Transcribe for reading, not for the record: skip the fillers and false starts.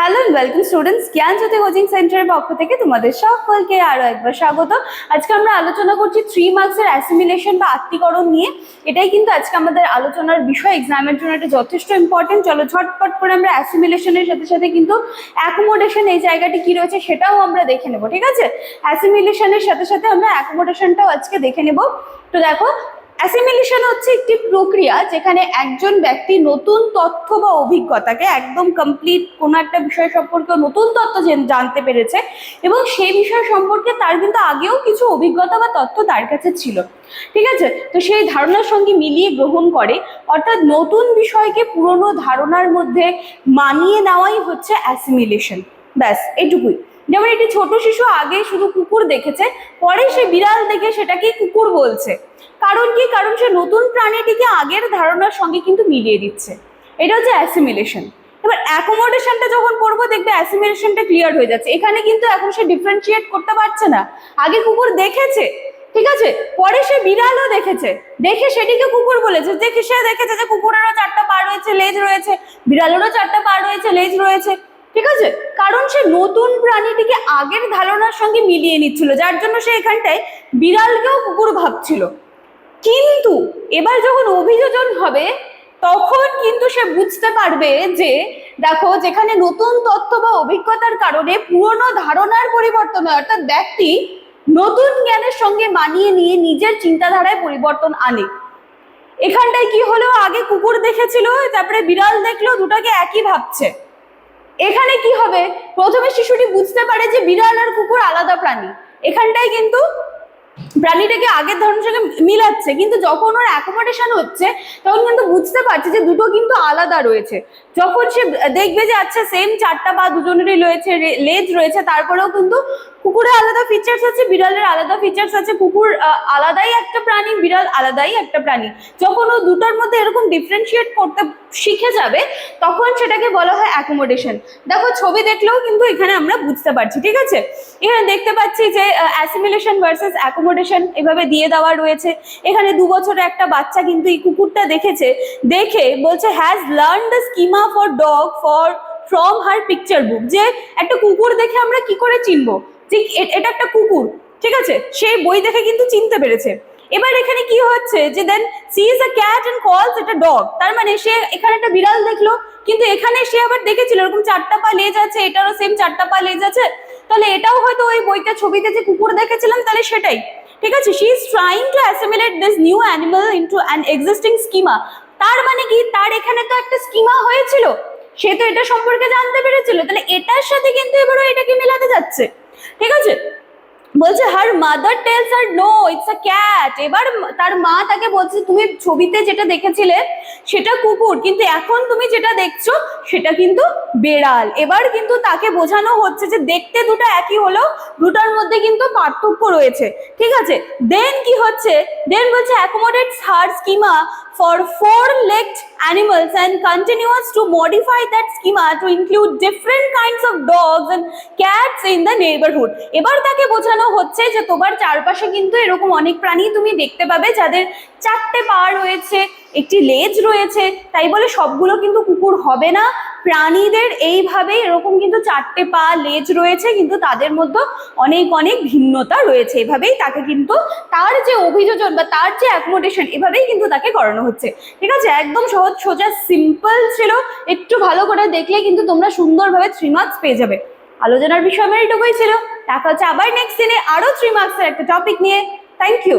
Hello and welcome students, Gyanjyoti coaching সেন্টারের পক্ষ থেকে তোমাদের সকলকে আরো একবার স্বাগত। আজকে আমরা আলোচনা করছি 3 মার্কসের অ্যাসিমিলেশন বা আত্মীকরণ নিয়ে। এটাই কিন্তু আজকে আমাদের আলোচনার বিষয়, এক্সামের জন্য এটা যথেষ্ট ইম্পর্টেন্ট। চলো ঝটপট করে আমরা অ্যাসিমিলেশনের সাথে সাথে কিন্তু অ্যাকোমোডেশন এই জায়গাটি কি রয়েছে সেটাও আমরা দেখে নেব, ঠিক আছে? অ্যাসিমিলেশনের সাথে সাথে আমরা অ্যাকোমোডেশনটাও আজকে দেখে নেব। তো দেখো, অ্যাসিমিলেশন হচ্ছে একটি প্রক্রিয়া যেখানে একজন ব্যক্তি নতুন তথ্য বা অভিজ্ঞতাকে একদম কমপ্লিট কোনো একটা বিষয় সম্পর্কে নতুন তথ্য জানতে পেরেছে এবং সেই বিষয় সম্পর্কে তার কিন্তু আগেও কিছু অভিজ্ঞতা বা তথ্য তার কাছে ছিল, ঠিক আছে? তো সেই ধারণার সঙ্গে মিলিয়ে গ্রহণ করে, অর্থাৎ নতুন বিষয়কে পুরনো ধারণার মধ্যে মানিয়ে নেওয়াই হচ্ছে অ্যাসিমিলেশন। ব্যাস এটুকুই। যেমন একটি ছোট শিশু আগে শুধু কুকুর দেখেছে, পরে সে বিড়াল দেখে সেটাকে কুকুর বলছে। কারণ কি? কারণ সে নতুন প্রাণীটিকে আগের ধারণার সঙ্গে কিন্তু মিলিয়ে দিচ্ছে। এটা হচ্ছে অ্যাসিমিলেশন। এবার অ্যাকোমোডেশনটা যখন পড়বো দেখবে অ্যাসিমিলেশনটা ক্লিয়ার হয়ে যাচ্ছে। এখানে কিন্তু এখন সে ডিফারেন্সিয়েট করতে পারছে না। আগে কুকুর দেখেছে, ঠিক আছে, পরে সে বিড়ালও দেখেছে, দেখে সেটিকে কুকুর বলেছে। দেখে সে দেখেছে যে কুকুরেরও 4টা পা রয়েছে, লেজ রয়েছে, বিড়ালেরও 4টা পা রয়েছে, লেজ রয়েছে, ঠিক আছে? কারণ সে নতুন প্রাণীটিকে আগের ধারণার সঙ্গে মিলিয়ে নিচ্ছিল, যার জন্য সে এখানটায় বিড়ালকেও কুকুর ভাবছিল। কিন্তু এবার যখন অভিযোজন হবে তখন কিন্তু সে বুঝতে পারবে যে দেখো, যেখানে নতুন তথ্য বা অভিজ্ঞতার কারণে পুরনো ধারণার পরিবর্তন হয়, অর্থাৎ ব্যক্তি নতুন জ্ঞানের সঙ্গে মানিয়ে নিয়ে নিজের চিন্তাধারায় পরিবর্তন আনে। এখানটায় কি হলো, আগে কুকুর দেখেছিল, তারপরে বিড়াল দেখলো, দুটাকে একই ভাবছে। এখানে কি হবে, প্রথমে শিশুটি বুঝতে পারে যে বিড়াল আর কুকুর আলাদা প্রাণী। এখানটায় কিন্তু প্রাণীটাকে আগের ধারণার সঙ্গে মিলাচ্ছে, কিন্তু যখন ওর অ্যাকোমোডেশন হচ্ছে তখন কিন্তু বুঝতে পারছে যে দুটো কিন্তু আলাদা রয়েছে। যখন সে দেখবে যে আচ্ছা সেম 4টা পা দুজনেরই রয়েছে, লেজ রয়েছে, তারপরেও কিন্তু কুকুরের আলাদা ফিচার্স আছে, বিড়ালের আলাদা ফিচার্স আছে। কুকুর আলাদাই একটা প্রাণী, বিড়াল আলাদাই একটা প্রাণী। যখন ও দুটোর মধ্যে এরকম ডিফারেন্সিয়েট করতে শিখে যাবে তখন সেটাকে বলা হয় অ্যাকোমোডেশন। দেখো, ছবি দেখলেও কিন্তু এখানে আমরা বুঝতে পারছি, ঠিক আছে? এখানে দেখতে পাচ্ছি যে অ্যাসিমিলেশন ভার্সেস অ্যাকোমোডেশন এভাবে দিয়ে দেওয়া রয়েছে। এখানে 2 বছরের একটা বাচ্চা কিন্তু এই কুকুরটা দেখেছে, দেখে বলছে has learn the schema for dog from her picture book. যে একটা কুকুর দেখে আমরা কি করে চিনবো যে এটা একটা কুকুর, ঠিক আছে? সেই বই দেখে কিন্তু চিনতে পেরেছে। এবার এখানে কি হচ্ছে যে then she is a cat and calls it a dog. তার মানে সে এখানে একটা বিড়াল দেখলো, কিন্তু এখানে সে আবার দেখেছিল এরকম 4টা পা লেজ আছে, এটারও সেম 4টা পা লেজ আছে, তাহলে এটাও হয়তো ওই বইটা ছবিতে যে কুকুর দেখেছিলাম তাহলে সেটাই, ঠিক আছে? She is trying to assimilate this new animal into an existing schema. তার মানে কি, তার এখানে তো একটা স্কিমা হয়েছিল, সে তো এটা সম্পর্কে জানতে পেরেছিল, তাহলে এটার সাথে কিন্তু এবারও এটাকে মেলাতে যাচ্ছে, ঠিক আছে? বলছে her mother tells her no it's a cat. এবার তার মা তাকে বলছে তুমি ছবিতে যেটা দেখেছিলে সেটা কুকুর, কিন্তু এখন তুমি যেটা দেখছো সেটা কিন্তু বেড়াল। এবার কিন্তু তাকে বোঝানো হচ্ছে যে দেখতে দুটো একই হলেও দুটার মধ্যে কিন্তু পার্থক্য রয়েছে, ঠিক আছে? দেন কি হচ্ছে, দেন বলছে অ্যাকোমোডেটস হার schema for 4-legged animals and continues to modify that schema to include different kinds of dogs and cats in the neighborhood. এবার তাকে বোঝানো হচ্ছে যে তোমার চারপাশে কিন্তু এরকম অনেক প্রাণী তুমি দেখতে পাবে যাদের 4টে পা রয়েছে, একটি লেজ রয়েছে, তাই বলে সবগুলো কিন্তু কুকুর হবে না। প্রাণীদের এইভাবে এরকম কিন্তু 4টে পা লেজ রয়েছে, কিন্তু তাদের মধ্যে অনেক অনেক ভিন্নতা রয়েছে। এভাবেই তাকে কিন্তু তার যে অভিযোজন বা তার যে অ্যাকোমোডেশন এভাবেই কিন্তু তাকে করানো হচ্ছে, ঠিক আছে? একদম সহজ সোজা সিম্পল ছিল, একটু ভালো করে দেখলে কিন্তু তোমরা সুন্দরভাবে 3 মার্কস পেয়ে যাবে। আলোচনার বিষয় আমার এটুকুই ছিল। দেখা হচ্ছে আবার নেক্সট দিনে আরো 3 মার্কসের একটা টপিক নিয়ে। Thank you.